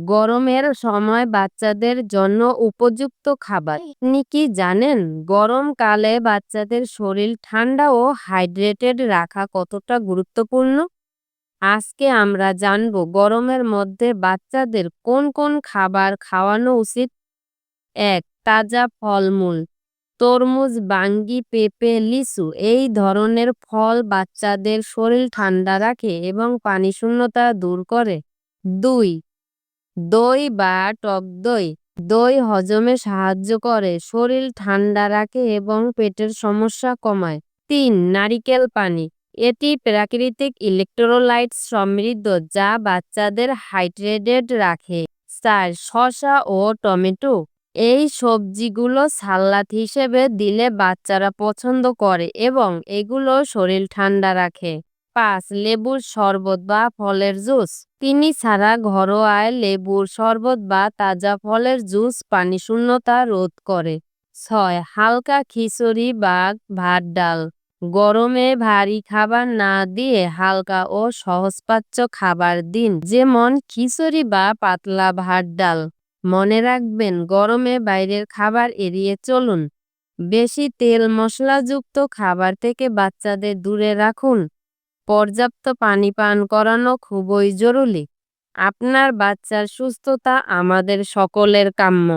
গরমের সময় বাচ্চাদের জন্য উপযুক্ত খাবার। আপনি কি জানেন গরমকালে বাচ্চাদের শরীর ঠান্ডা ও হাইড্রেটেড রাখা কতটা গুরুত্বপূর্ণ? আজকে আমরা জানব গরমের মধ্যে বাচ্চাদের কোন কোন খাবার খাওয়ানো উচিত। ১. তাজা ফলমূল, তরমুজ, বাঙ্গি, পেঁপে, লিচু এই ধরনের ফল বাচ্চাদের শরীর ঠান্ডা রাখে এবং পানিশূন্যতা দূর করে। ২. দই বা টক দই, দই হজমে সাহায্য করে, শরীর ঠান্ডা রাখে এবং পেটের সমস্যা কমায়। ৩. নারিকেল পানি, এটি প্রাকৃতিক ইলেক্ট্রোলাইটস সমৃদ্ধ যা বাচ্চাদের হাইড্রেটেড রাখে। ৪. শসা ও টমেটো, এই সবজিগুলো সালাদ হিসেবে দিলে বাচ্চারা পছন্দ করে এবং এগুলো শরীর ঠান্ডা রাখে। ৫. লেবুর শরবত বা ফলের জুস, চিনি ছাড়া ঘরোয়া লেবুর শরবত বা তাজা ফলের জুস পানিশূন্যতা রোধ করে। ৬. হালকা খিচুড়ি বা ভাত ডাল, গরমে ভারী খাবার না দিয়ে হালকা ও সহজপাচ্য খাবার দিন, যেমন খিচুড়ি বা পাতলা ভাত ডাল। মনে রাখবেন গরমে বাইরের খাবার এড়িয়ে চলুন। বেশি তেল মশলাযুক্ত খাবার থেকে বাচ্চাদের দূরে রাখুন। পর্যাপ্ত পানি পান করানো খুবই জরুরি। আপনার বাচ্চার সুস্থতা আমাদের সকলের কাম্য।